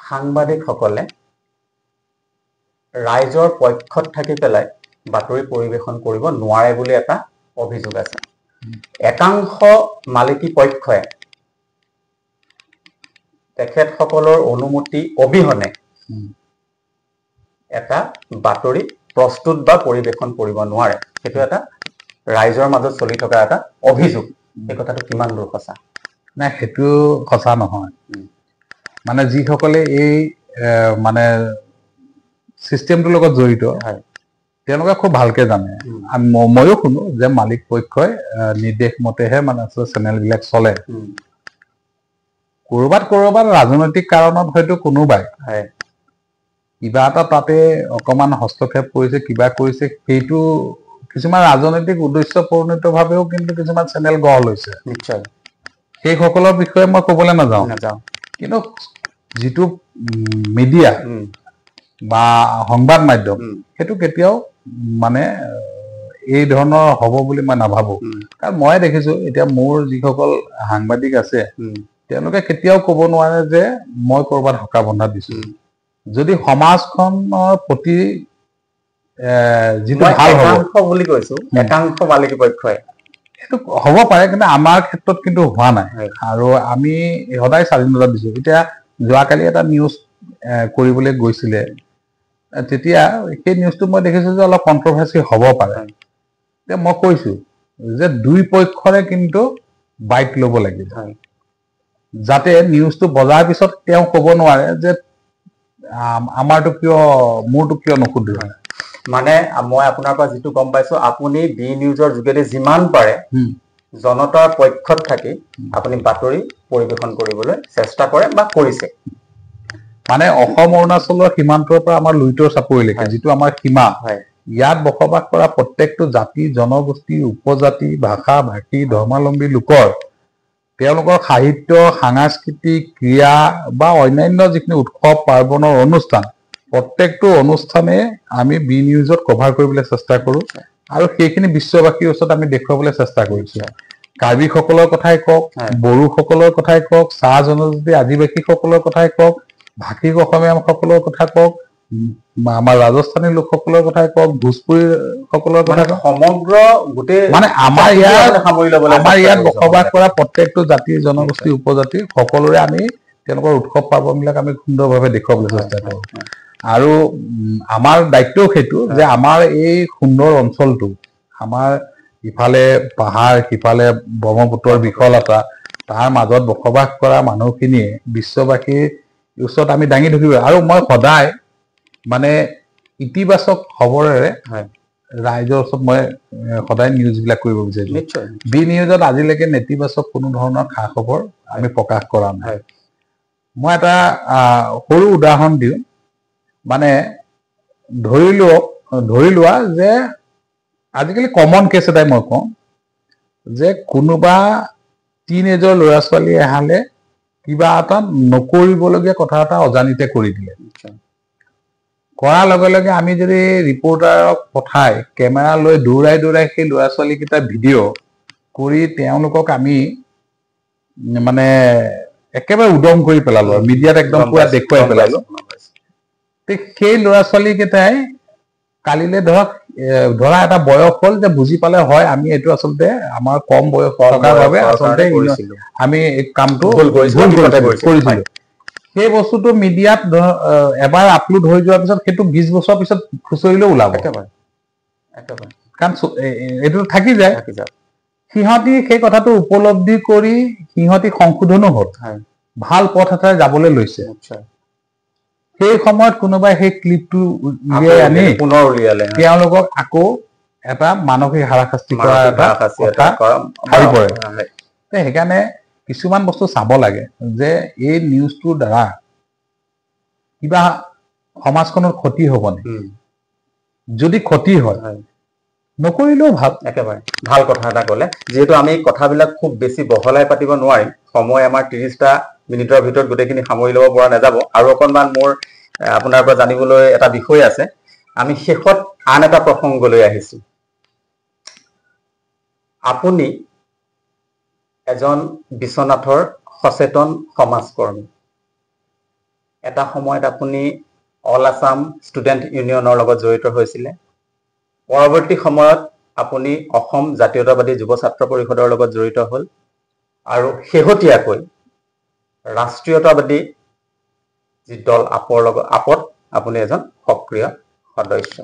সাংবাদিকসকলে ৰাইজৰ পক্ষত থাকি পেলাই বাতৰি পৰিৱেশন কৰিব নোৱাৰে বুলি এটা অভিযোগ আছে একাংশ মালিকী পক্ষই তেখেতসকলৰ অনুমতি অবিহনে এটা বাতৰি প্ৰস্তুত বা পৰিৱেশন কৰিব নোৱাৰে সেইটো এটা ৰাইজৰ মাজত চলি থকা এটা অভিযোগ এই কথাটো কিমান দূৰ সঁচা না সেইটো সঁচা নহয় মানে যিসকলে এই মানে সিস্টেমটোৰ লগত জড়িত তেওঁলোকে খুব ভালকে জানে ময়ো শুনো যে মালিক পক্ষই নিৰ্দেশ মতেহে মানে চেনেল বিলাক চলে কৰবাত ৰাজনৈতিক কাৰণত হয়তো কোনোবাই কিবা এটা তাতে অকমান হস্তক্ষেপ কৰিছে কিবা কৰিছে সেইটো কিছুমান ৰাজনৈতিক উদ্দেশ্য পৰিণত ভাৱেও কিন্তু কিছুমান চেনেল গঢ় লৈছে নিশ্চয় সেই সকলৰ বিষয়ে মই ক'বলৈ নাযাওঁ কিন্তু যিটো মিডিয়া বা সংবাদ মাধ্যম সেইটো কেতিয়াও মানে এই ধৰণৰ হ'ব বুলি মই নাভাবো কাৰণ মই দেখিছো এতিয়া মোৰ যিসকল সাংবাদিক আছে তেওঁলোকে কেতিয়াও ক'ব নোৱাৰে যে মই কৰবাত হকা বন্ধা দিছো যদি সমাজখনৰ প্ৰতি যিটো ভাল হ'ব বুলি কৈছো একাংশ মালিকী পক্ষই সেইটো হ'ব পাৰে কিন্তু আমাৰ ক্ষেত্ৰত কিন্তু হোৱা নাই আৰু আমি সদায় স্বাধীনতা দিছো এতিয়া যোৱাকালি এটা নিউজ কৰিবলৈ গৈছিলে তেতিয়া সেই নিউজটো মই দেখিছো যে অলপ কন্ট্ৰভাৰ্সি হ'ব পাৰে এতিয়া মই কৈছো যে দুই পক্ষৰে কিন্তু বাইট ল'ব লাগিব যাতে নিউজটো বজাৰ পিছত তেওঁ ক'ব নোৱাৰে যে আমাৰটো কিয় মোৰটো কিয় নুসুধিলে মানে মই আপোনাৰ পৰা যিটো গম পাইছো আপুনি বি নিউজৰ যোগেদি যিমান পাৰে জনতাৰ পক্ষত থাকি আপুনি বাতৰি পৰিৱেশন কৰিবলৈ চেষ্টা কৰে বা কৰিছে মানে অসম অৰুণাচলৰ সীমান্তৰ পৰা আমাৰ লুইতৰ চাপৰিলৈকে যিটো আমাৰ সীমা ইয়াত বসবাস কৰা প্ৰত্যেকটো জাতি জনগোষ্ঠী উপজাতি ভাষা ভাষী ধৰ্মাৱলম্বী লোকৰ তেওঁলোকৰ সাহিত্য সাংস্কৃতিক ক্ৰিয়া বা অন্যান্য যিখিনি উৎসৱ পাৰ্বণৰ অনুষ্ঠান প্ৰত্যেকটো অনুষ্ঠানে আমি বি নিউজত কভাৰ কৰিবলৈ চেষ্টা কৰো আৰু সেইখিনি বিশ্ববাসীৰ ওচৰত আমি দেখুৱাবলৈ চেষ্টা কৰিছো কাৰ্বিসকলৰ কথাই কওক বড়োসকলৰ কথাই কওক চাহ জনজাতি আদিবাসীসকলৰ কথাই কওক ভাষিক অসমীয়াসকলৰ কথা কওক আমাৰ ৰাজস্থানী লোকসকলৰ কথাই কওক ভোজপুৰী সকলৰ কথা সমগ্ৰ গোটেই মানে আমাৰ ইয়াত বসবাস কৰা প্ৰত্যেকটো জাতি জনগোষ্ঠী উপজাতি সকলোৰে আমি তেওঁলোকৰ উৎসৱ পাৰ্বণবিলাক আমি সুন্দৰভাৱে দেখুৱাবলৈ চেষ্টা কৰো আৰু আমাৰ দায়িত্বও সেইটো যে আমাৰ এই সুন্দৰ অঞ্চলটো আমাৰ ইফালে পাহাৰ সিফালে ব্ৰহ্মপুত্ৰৰ বিশালতা তাৰ মাজত বসবাস কৰা মানুহখিনিয়ে বিশ্ববাসীৰ ওচৰত আমি দাঙি ধৰিব আৰু মই সদায় মানে ইতিবাচক খবৰেৰে ৰাইজৰ ওচৰত মই সদায় নিউজবিলাক কৰিব বিচাৰিছো বি নিউজত আজিলৈকে নেতিবাচক কোনো ধৰণৰ খা খবৰ আমি প্ৰকাশ কৰা নাই মই এটা সৰু উদাহৰণ দিওঁ মানে ধৰি লোৱা যে আজিকালি কমন কেছ এটাই মই কওঁ যে কোনোবা টিনেজৰ ল'ৰা ছোৱালী এহালে কিবা এটা নকৰিবলগীয়া কথা এটা অজানিতে কৰি দিলে কৰাৰ লগে লগে আমি যদি ৰিপৰ্টাৰক পঠাই কেমেৰা লৈ দৌৰাই সেই ল'ৰা ছোৱালীকেইটা ভিডিঅ' কৰি তেওঁলোকক আমি মানে একেবাৰে উদম কৰি পেলালো মিডিয়াত একদম পুৰা দেখুৱাই পেলালো সেই ল'ৰা ছোৱালীকেইটাই কালিলে ধৰা এটা বয়স হ'ল যে বুজি পালে হয় আমি এইটো আচলতে আমাৰ কম বয়স থকাৰ বাবে আচলতে আমি এই কামটো ভুল কৰিছিলো সেই বস্তুটো মিডিয়াত এবাৰ আপলোড হৈ যোৱাৰ পিছত সেইটো 20 বছৰ পিছত খুচৰিলেও ওলাব কাৰণ এইটো থাকি যায় সিহঁতি সেই কথাটো উপলব্ধি কৰি সিহঁতি সংশোধনো হ'ল ভাল পথ এটাৰে যাবলৈ লৈছে সেই সময়ত কোনোবাই সেই ক্লিপটো উলিয়াই আনি পুনৰ উলিয়ালে তেওঁলোকক আকৌ এটা মানসিক হাৰাশাস্তি কৰা এটা হৈ পৰে সেইকাৰণে কিছুমান বস্তু চাব লাগে যে এই নিউজটোৰ দ্বাৰা কিবা সমাজখনৰ ক্ষতি হ'ব নেকি যদি ক্ষতি হয় নকৰিলেও ভাল। একেবাৰে ভাল কথা এটা ক'লে। যিহেতু আমি কথাবিলাক খুব বেছি বহলাই পাতিব নোৱাৰিম, সময় আমাৰ 30টা মিনিটৰ ভিতৰত গোটেইখিনি সামৰি ল'ব পৰা নাযাব। আৰু অকণমান মোৰ আপোনাৰ পৰা জানিবলৈ এটা বিষয় আছে। আমি শেষত আন এটা প্ৰসংগলৈ আহিছোঁ। আপুনি এজন বিশ্বনাথৰ সচেতন সমাজকৰ্মী। এটা সময়ত আপুনি অল আছাম ষ্টুডেণ্ট ইউনিয়নৰ লগত জড়িত হৈছিলে। পৰৱৰ্তী সময়ত আপুনি অসম জাতীয়তাবাদী যুৱ ছাত্ৰ পৰিষদৰ লগত জড়িত হ'ল আৰু শেহতীয়াকৈ ৰাষ্ট্ৰীয়তাবাদী যি দল আপত আপুনি এজন সক্ৰিয় সদস্য।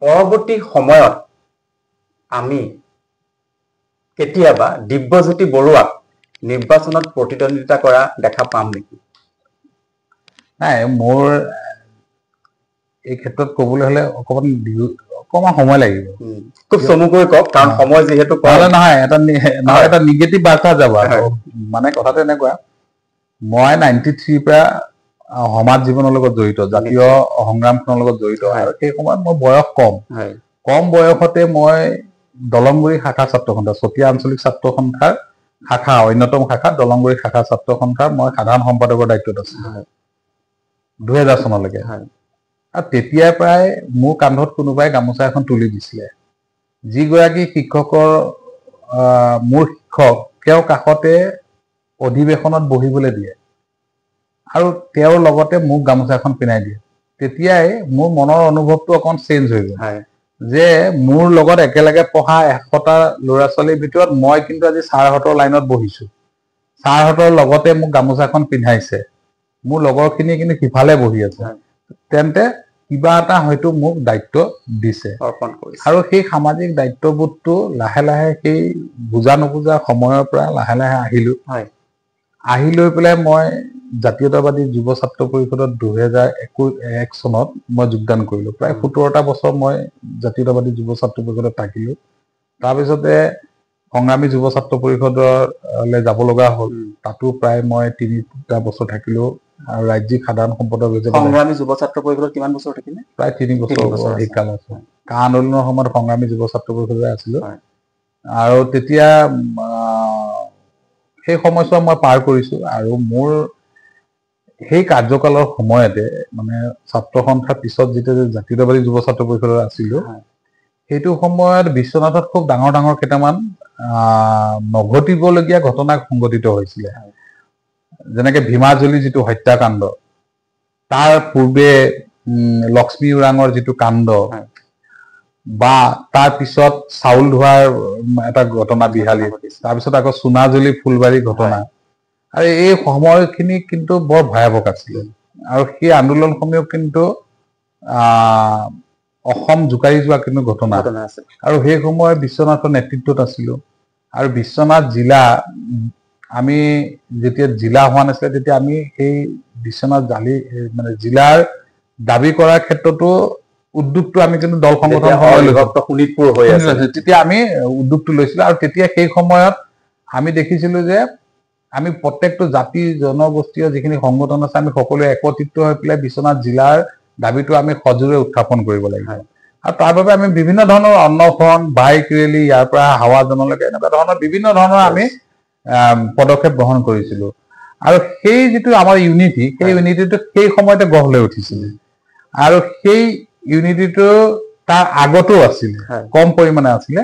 পৰৱৰ্তী সময়ত আমি কেতিয়াবা দিব্যজ্যোতি বৰুৱাক নিৰ্বাচনত প্ৰতিদ্বন্দ্বিতা কৰা দেখা পাম নেকি? নাই, মোৰ এই ক্ষেত্ৰত ক'বলৈ হ'লে অকণমান সময় লাগিব। খুব চমুকৈ কওক, কাৰণ সময় যিহেতু নহয় এটা নিগেটিভ বাৰ্তা যাব। মানে কথাটো এনেকুৱা, মই 93 পৰা সমাজ জীৱনৰ লগত জড়িত, জাতীয় সংগ্ৰামখনৰ লগত জড়িত। আৰু সেই সময়ত মোৰ বয়স কম বয়সতে মই দলংগুৰি শাখা ছাত্ৰ সন্থা, চতিয়া আঞ্চলিক ছাত্ৰ সন্থাৰ শাখা, অন্যতম শাখা দলংগুৰি শাখা ছাত্ৰ সন্থাৰ মই সাধাৰণ সম্পাদকৰ দায়িত্বত আছিলোঁ 2000 চনলৈকে। আৰু তেতিয়াৰ পৰাই মোৰ কান্ধত কোনোবাই গামোচা এখন তুলি দিছিলে। যিগৰাকী শিক্ষকৰ মোৰ শিক্ষক, তেওঁৰ কাষতে অধিৱেশনত বহিবলৈ দিয়ে আৰু তেওঁৰ লগতে মোক গামোচা এখন পিন্ধাই দিয়ে। তেতিয়াই মোৰ মনৰ অনুভৱটো অকণ চেঞ্জ হৈ গ'ল, যে মোৰ লগত একেলগে পঢ়া 100টা ল'ৰা ছোৱালীৰ ভিতৰত মই কিন্তু আজি ছাৰহঁতৰ লাইনত বহিছোঁ। ছাৰহঁতৰ লগতে মোক গামোচাখন পিন্ধাইছে, মোৰ লগৰখিনি কিন্তু সিফালে বহি আছে। তেন্তে কিবা এটা হয়তো মোক দায়িত্ব দিছে। আৰু সেই সামাজিক দায়িত্ববোধটো লাহে লাহে সেই বুজা নুবুজা সময়ৰ পৰা লাহে লাহে আহি লৈ পেলাই মই জাতীয়তাবাদী যুৱ ছাত্ৰ পৰিষদত 2001 চনত মই যোগদান কৰিলোঁ। প্ৰায় 17টা বছৰ মই জাতীয়তাবাদী যুৱ ছাত্ৰ পৰিষদত থাকিলোঁ। তাৰপিছতে সংগ্ৰামী যুৱ ছাত্ৰ পৰিষদলৈ যাব লগা হ'ল। তাতো প্ৰায় মই 3টা বছৰ থাকিলোঁ। আৰু ৰাজ্যিক সাধাৰণ সম্পাদক হিচাপে সংগ্ৰামী যুৱ ছাত্ৰ পৰিষদত কিমান বছৰ থাকিলে? প্ৰায় 3 বছৰ শিক্ষাল আছে। কা আন্দোলনৰ সময়ত সংগ্ৰামী যুৱ ছাত্ৰ পৰিষদে আছিলোঁ। আৰু তেতিয়া সেই সময়ছোৱা মই পাৰ কৰিছোঁ। আৰু মোৰ সেই কাৰ্যকালৰ সময়তে মানে ছাত্ৰ সন্থাৰ পিছত যেতিয়া জাতীয়তাবাদী যুৱ ছাত্ৰ পৰিষদত আছিলোঁ, সেইটো সময়ত বিশ্বনাথত খুব ডাঙৰ ডাঙৰ কেইটামান নঘটিবলগীয়া ঘটনা সংঘটিত হৈছিলে। যেনেকে ভীমাজুলি যিটো হত্যাকাণ্ড, তাৰ পূৰ্বে লক্ষ্মী ওৰাঙৰ যিটো কাণ্ড, বা তাৰ পিছত চাউল ধোৱাৰ এটা ঘটনা বিহালীত, তাৰপিছত আকৌ সোণাজুলি ফুলবাৰী ঘটনা। আৰু এই সময়খিনি কিন্তু বৰ ভয়াৱহ আছিলে। আৰু সেই আন্দোলনসমূহ কিন্তু অসম জোকাৰি যোৱা কিন্তু ঘটনা আছে। আৰু সেই সময়ত বিশ্বনাথৰ নেতৃত্বত আছিলোঁ। আৰু বিশ্বনাথ জিলা, আমি যেতিয়া জিলা হোৱা নাছিলে তেতিয়া আমি সেই বিশ্বনাথ মানে জিলাৰ দাবী কৰাৰ ক্ষেত্ৰতো উদ্যোগটো আমি কিন্তু দল সংগঠন তেতিয়া আমি উদ্যোগটো লৈছিলোঁ। আৰু তেতিয়া সেই সময়ত আমি দেখিছিলোঁ যে আমি প্ৰত্যেকটো জাতি জনগোষ্ঠীয় যিখিনি সংগঠন আছে, আমি সকলোৱে একত্ৰিত হৈ পেলাই বিশ্বনাথ জিলাৰ দাবীটো আমি সজোৰে উত্থাপন কৰিব লাগিব। আৰু তাৰ বাবে আমি বিভিন্ন ধৰণৰ অন্নসন, বাইক ৰেলী, ইয়াৰ পৰা হাৱাজনলৈকে এনেকুৱা ধৰণৰ বিভিন্ন ধৰণৰ আমি পদক্ষেপ গ্ৰহণ কৰিছিলোঁ। আৰু সেই যিটো আমাৰ ইউনিটি, সেই ইউনিটিটো সেই সময়তে গঢ় লৈ উঠিছিলে। আৰু সেই ইউনিটিটো তাৰ আগতো আছিলে, কম পৰিমাণে আছিলে।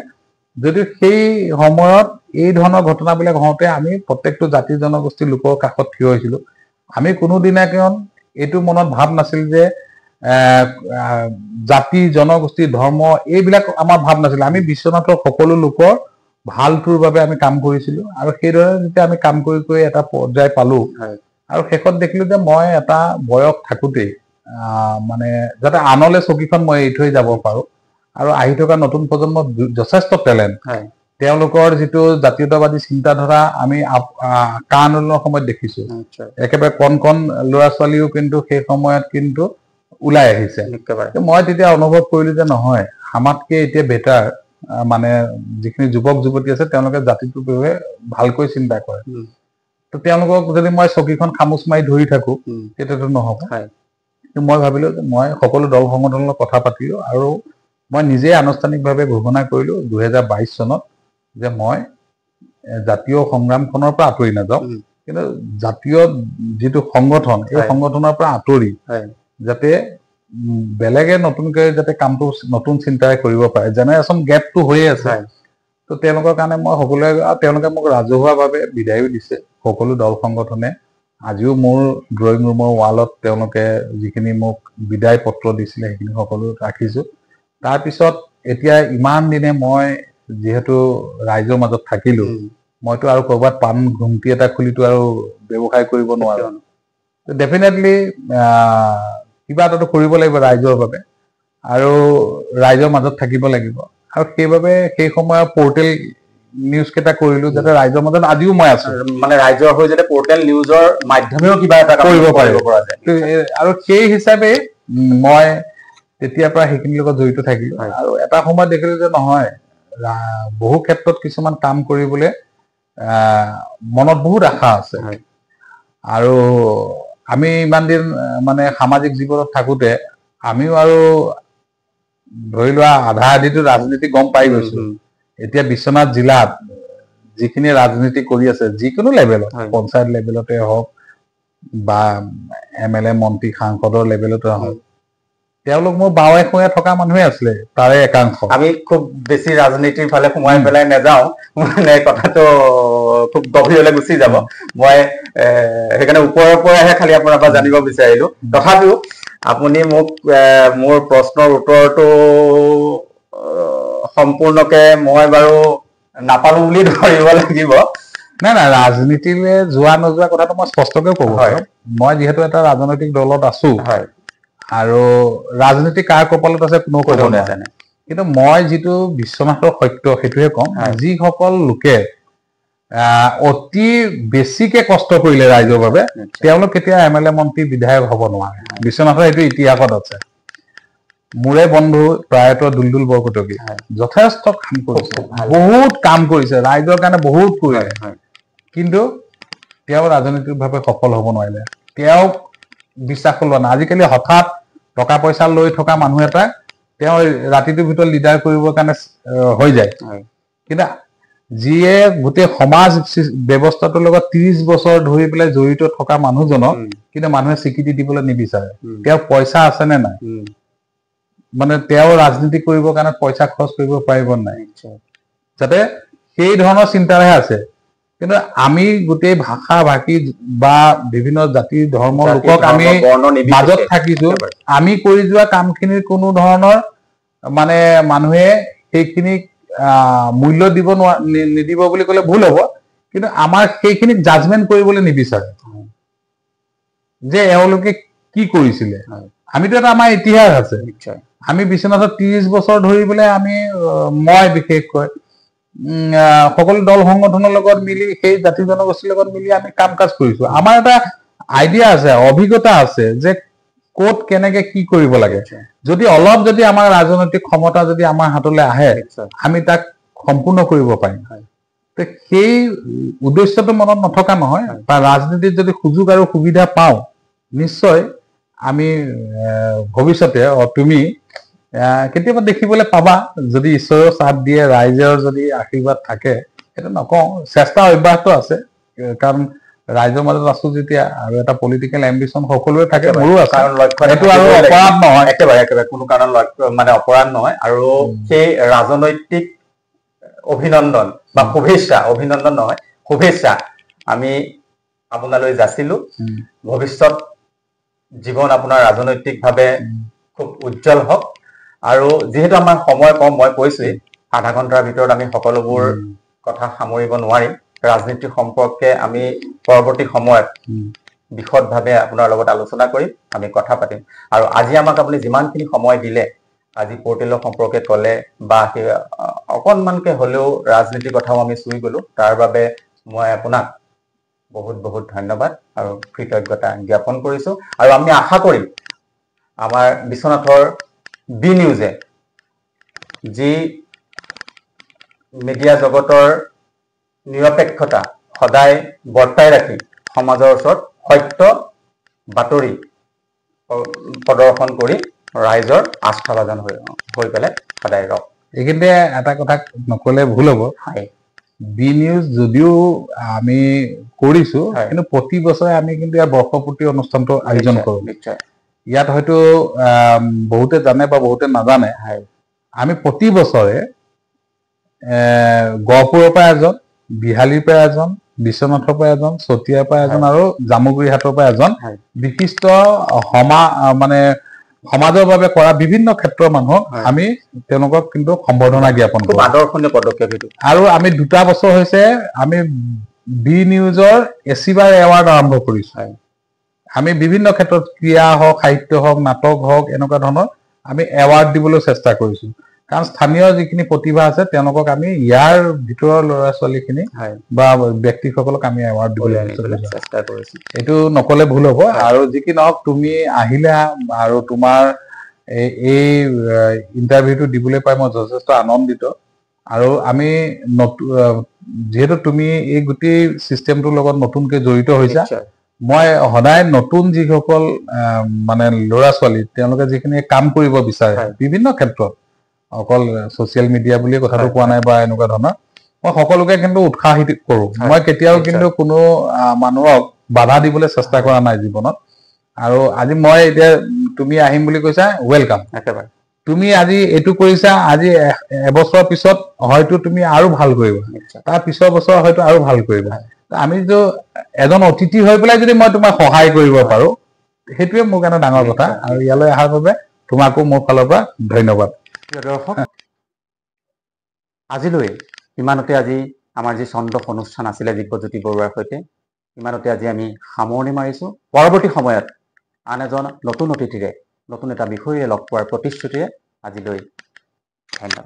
যদিও সেই সময়ত এই ধৰণৰ ঘটনাবিলাক হওঁতে আমি প্ৰত্যেকটো জাতি জনগোষ্ঠীৰ লোকৰ কাষত থিয় হৈছিলোঁ। আমি কোনোদিনা এইটো মনত ভাৱ নাছিল যে জাতি জনগোষ্ঠী ধৰ্ম এইবিলাক আমাৰ ভাৱ নাছিল। আমি বিশ্বনাথৰ সকলো লোকৰ ভালটোৰ বাবে আমি কাম কৰিছিলোঁ। আৰু সেইদৰে যেতিয়া আমি কাম কৰি কৰি এটা পৰ্যায় পালোঁ, আৰু শেষত দেখিলোঁ যে মই এটা বয়স থাকোঁতেই মানে যাতে আনলে চকীখন মই এৰি থৈ যাব পাৰোঁ। আৰু আহি থকা নতুন প্ৰজন্মত যথেষ্ট টেলেণ্ট, তেওঁলোকৰ যিটো জাতীয়তাবাদী চিন্তাধাৰা আমি কা আন্দোলনৰ সময়ত দেখিছোঁ। একেবাৰে কণ কণ ল'ৰা ছোৱালীও কিন্তু সেই সময়ত কিন্তু ওলাই আহিছে। মই তেতিয়া অনুভৱ কৰিলোঁ যে নহয়, আমাতকে এতিয়া বেটাৰ মানে যিখিনি যুৱক যুৱতী আছে তেওঁলোকে জাতিটোৰ বিষয়ে ভালকৈ চিন্তা কৰে। তো তেওঁলোকক যদি মই চকীখন খামোচ মাৰি ধৰি থাকোঁ তেতিয়াতো নহ'ব। মই ভাবিলো যে মই সকলো দল সংগঠনৰ লগত কথা পাতিলো আৰু মই নিজে আনুষ্ঠানিকভাৱে ঘোষণা কৰিলো 2022 চনত যে মই জাতীয় সংগ্ৰামখনৰ পৰা আঁতৰি নাযাওঁ, কিন্তু জাতীয় যিটো সংগঠন এই সংগঠনৰ পৰা আঁতৰি যাতে বেলেগে নতুনকৈ যাতে কামটো নতুন চিন্তাৰে কৰিব পাৰে। জেনেৰেশ্যন গেপটো হৈয়ে আছে, তো তেওঁলোকৰ কাৰণে মই সকলোৱে, তেওঁলোকে মোক ৰাজহুৱাভাৱে বিদায়ো দিছে সকলো দল সংগঠনে। আজিও মোৰ ড্ৰয়িং ৰুমৰ ৱালত তেওঁলোকে যিখিনি মোক বিদায় পত্ৰ দিছিলে সেইখিনি সকলো ৰাখিছো। তাৰপিছত এতিয়া ইমান দিনে মই যিহেতু ৰাইজৰ মাজত থাকিলো, মইতো আৰু ক'ৰবাত পাণ ঘুমটি এটা খুলিতো আৰু ব্যৱসায় কৰিব নোৱাৰো। ডেফিনেটলি কিবা এটাতো কৰিব লাগিব ৰাইজৰ বাবে আৰু ৰাইজৰ মাজত থাকিব লাগিব, আৰু সেইবাবে সেই সময়ত পৰ্টেল নিউজ কেইটা কৰিলো যাতে ৰাইজৰ মাজত আজিও মই আছো, মানে ৰাইজৰ হৈ যাতে পৰ্টেল নিউজৰ মাধ্যমেও কিবা এটা কৰিব পৰা যায়। আৰু সেই হিচাপে মই তেতিয়াৰ পৰা সেইখিনিৰ লগত জড়িত থাকিলো। আৰু এটা সময়ত দেখিলো যে নহয়, বহু ক্ষেত্ৰত কিছুমান কাম কৰিবলৈ মনত বহুত আশা আছে। আৰু আমি ইমান দিন মানে সামাজিক জীৱনত থাকোতে আমিও আৰু ধৰি লোৱা আধা আধিটো ৰাজনীতি গম পাই গৈছো। এতিয়া বিশ্বনাথ জিলাত যিখিনি ৰাজনীতি কৰি আছে যিকোনো লেভেলত, পঞ্চায়ত লেভেলতে হওক বা MLA মন্ত্ৰী সাংসদৰ লেভেলতে হওক, তেওঁলোক মোৰ বাৱে শুৱে থকা মানুহে আছিলে তাৰে একাংশ। আমি খুব বেছি ৰাজনীতিৰ ফালে সোমাই পেলাই নাযাওঁ, মানে কথাটো খুব গভীৰলৈ গুচি যাব। মই সেইকাৰণে ওপৰৰ পৰাহে খালি আপোনাৰ পৰা জানিব বিচাৰিলো। তথাপিও আপুনি মোক মোৰ প্ৰশ্নৰ উত্তৰটো সম্পূৰ্ণকে মই বাৰু নাপালো বুলি ধৰিব লাগিব। নাই নাই, ৰাজনীতিলৈ যোৱা নোযোৱা কথাটো মই স্পষ্টকৈ ক'ব পাৰো। মই যিহেতু এটা ৰাজনৈতিক দলত আছো আৰু ৰাজনীতি কাৰ কপালত আছে কোনো ক'ব নাজানে, কিন্তু মই যিটো বিশ্বনাথৰ সত্য সেইটোহে কম। যিসকল লোকে অতি বেছিকে কষ্ট কৰিলে ৰাইজৰ বাবে, তেওঁলোক কেতিয়া MLA মন্ত্ৰী বিধায়ক হ'ব নোৱাৰে। বিশ্বনাথৰ এইটো ইতিহাসত আছে। মোৰে বন্ধু প্ৰায়ত দুলদুল বৰকটকী যথেষ্ট কাম কৰিছে, বহুত কাম কৰিছে, ৰাইজৰ কাৰণে বহুত কৰিলে, কিন্তু তেওঁ ৰাজনৈতিকভাৱে সফল হ'ব নোৱাৰিলে। তেওঁক বিশ্বাস লোৱা নাই। আজিকালি হঠাৎ টকা পইচা লৈ থকা মানুহ এটা তেওঁ ৰাতিটোৰ ভিতৰত লিডাৰ কৰিবৰ কাৰণে হৈ যায়, কিন্তু যিয়ে গোটেই সমাজ ব্যৱস্থাটোৰ লগত 30 বছৰ ধৰি পেলাই জড়িত থকা মানুহজনক কিন্তু মানুহে স্বীকৃতি দিবলৈ নিবিচাৰে। তেওঁৰ পইচা আছে নে নাই, মানে তেওঁ ৰাজনীতি কৰিবৰ কাৰণে পইচা খৰচ কৰিব পাৰিব নাই, যাতে সেই ধৰণৰ চিন্তাৰে আছে। কিন্তু আমি গোটেই ভাষা ভাষী বা বিভিন্ন জাতি ধৰ্মৰ লোকক আমি মাজত থাকিছো, আমি কৰি যোৱা কামখিনিৰ কোনো ধৰণৰ মানে মানুহে সেইখিনিক মূল্য দিব নিদিব বুলি ক'লে ভুল হ'ব, কিন্তু আমাৰ সেইখিনিক জাজমেণ্ট কৰিবলৈ নিবিচাৰে যে এওঁলোকে কি কৰিছিলে। আমিতো এটা আমাৰ ইতিহাস আছে। আমি বিশ্বনাথত 30 বছৰ ধৰি পেলাই আমি মই বিশেষকৈ সকলো দল সংগঠনৰ লগত মিলি সেই জাতি জনগোষ্ঠীৰ লগত মিলি আমি কাম কাজ কৰিছো। আমাৰ এটা আইডিয়া আছে, অভিজ্ঞতা আছে যে ক'ত কেনেকে কি কৰিব লাগে। যদি অলপ যদি আমাৰ ৰাজনৈতিক ক্ষমতা যদি আমাৰ হাতলৈ আহে, আমি তাক সম্পূৰ্ণ কৰিব পাৰিম। সেই উদ্দেশ্যটো মনত নথকা নহয়, বা ৰাজনীতিত যদি সুযোগ আৰু সুবিধা পাওঁ, নিশ্চয় আমি ভৱিষ্যতে তুমি কেতিয়াবা দেখিবলৈ পাবা, যদি ঈশ্বৰৰ সাথ দিয়ে, ৰাইজৰ যদি আশীৰ্বাদ থাকে। সেইটো নকওঁ, চেষ্টা অব্যাহত আছে, কাৰণ ৰাইজৰ মাজত আছো যেতিয়া, আৰু এটা পলিটিকেল এম্বিশ্যন সকলোৰে থাকে, মোৰো আছে। সেইটো আৰু অপৰাধ নহয়, একেবাৰে কোনো কাৰণ মানে অপৰাধ নহয়। আৰু সেই ৰাজনৈতিক অভিনন্দন বা শুভেচ্ছা, অভিনন্দন নহয় শুভেচ্ছা আমি আপোনালৈ যাচিলো। ভৱিষ্যত জীৱন আপোনাৰ ৰাজনৈতিকভাৱে খুব উজ্জ্বল হওক। আৰু যিহেতু আমাৰ সময় কম, মই কৈছোৱেই আধা ঘণ্টাৰ ভিতৰত আমি সকলোবোৰ কথা সামৰিব নোৱাৰিম। ৰাজনীতি সম্পৰ্কে আমি পৰৱৰ্তী সময়ত বিশদভাৱে আপোনাৰ লগত আলোচনা কৰিম, আমি কথা পাতিম। আৰু আজি আমাক আপুনি যিমানখিনি সময় দিলে, আজি পৰ্টেলৰ সম্পৰ্কে ক'লে বা সেই অকণমানকে হ'লেও ৰাজনীতিৰ কথাও আমি চুই গ'লো, তাৰ বাবে মই আপোনাক বহুত বহুত ধন্যবাদ আৰু কৃতজ্ঞতা জ্ঞাপন কৰিছো। আৰু আমি আশা কৰিম আমাৰ বিশ্বনাথৰ বি নিউজে, যি মিডিয়া জগতৰ নিৰপেক্ষতা সদায় বৰ্তাই ৰাখি সমাজৰ ওচৰত সত্য বাতৰি প্ৰদৰ্শন কৰি ৰাইজৰ আস্থাভাজন হৈ পেলাই সদায় ৰওক। এইখিনিতে এটা কথা নকলে ভুল হ'ব। বি নিউজ যদিও আমি কৰিছো, কিন্তু প্ৰতি বছৰে আমি কিন্তু ইয়াৰ বৰ্ষপূৰ্তি অনুষ্ঠানটো আয়োজন কৰো। ইয়াত হয়তো বহুতে জানে বা বহুতে নাজানে, আমি প্ৰতি বছৰে গহপুৰৰ পৰা এজন, বিহালীৰ পৰা এজন, বিশ্বনাথৰ পৰা এজন, চতিয়াৰ পৰা এজন আৰু জামুগুৰিহাটৰ পৰা এজন বিশিষ্ট মানে সমাজৰ বাবে কৰা বিভিন্ন ক্ষেত্ৰৰ মানুহক আমি তেওঁলোকক কিন্তু সম্বৰ্ধনা জ্ঞাপন কৰো। আদৰ্শনীয় পদক্ষেপ এইটো। আৰু আমি 2টা বছৰ হৈছে আমি বি নিউজৰ এচিবাৰ এৱাৰ্ড আৰম্ভ কৰিছো। আমি বিভিন্ন ক্ষেত্ৰত ক্ৰীড়া হওক, সাহিত্য হওক, নাটক হওক, এনেকুৱা ধৰণৰ আমি এৱাৰ্ড দিবলৈ চেষ্টা কৰিছো। কাৰণ স্থানীয় যিখিনি প্ৰতিভা আছে তেওঁলোকক আমি ইয়াৰ ভিতৰৰ ল'ৰা ছোৱালীখিনি বা ব্যক্তিসকলক আমি এৱাৰ্ড দিবলৈ চেষ্টা কৰিছো। এইটো নকলে ভুল হ'ব। আৰু যি কি নহওক, তুমি আহিলা আৰু তোমাৰ এই ইণ্টাৰভিউটো দিবলৈ পাই মই যথেষ্ট আনন্দিত। আৰু আমি যিহেতু তুমি এই গোটেই চিষ্টেমটোৰ লগত নতুনকৈ জড়িত হৈছা, মই সদায় নতুন যিসকল মানে ল'ৰা ছোৱালী তেওঁলোকে যিখিনি কাম কৰিব বিচাৰে বিভিন্ন ক্ষেত্ৰত, অকল ছচিয়েল মিডিয়া বুলিয়ে কথাটো কোৱা নাই বা এনেকুৱা ধৰণৰ, মই সকলোকে কিন্তু উৎসাহিত কৰো। মই কেতিয়াও কিন্তু কোনো মানুহক বাধা দিবলৈ চেষ্টা কৰা নাই জীৱনত। আৰু আজি মই এতিয়া তুমি আহিম বুলি কৈছা, ৱেলকাম। একেবাৰে তুমি আজি এইটো কৰিছা, আজি এবছৰৰ পিছত হয়তো তুমি আৰু ভাল কৰিবা, তাৰ পিছৰ বছৰ হয়তো আৰু ভাল কৰিবা। আমি যদি এজন অতিথি হৈ পেলাই যদি মই তোমাক সহায় কৰিব পাৰো, সেইটোৱে মোৰ কাৰণে ডাঙৰ কথা। আৰু ইয়ালৈ অহাৰ বাবে তোমাকো মোৰ ফালৰ পৰা ধন্যবাদ। দৰ্শক, আজিলৈ ইমানতে আজি আমাৰ যি চন্দ্ৰশ অনুষ্ঠান আছিলে দিব্যজ্যোতি বৰুৱাৰ সৈতে, ইমানতে আজি আমি সামৰণি মাৰিছো। পৰৱৰ্তী সময়ত আন এজন নতুন অতিথিৰে, নতুন এটা বিষয়েৰে লগ পোৱাৰ প্ৰতিশ্ৰুতিৰে আজিলৈ ধন্যবাদ।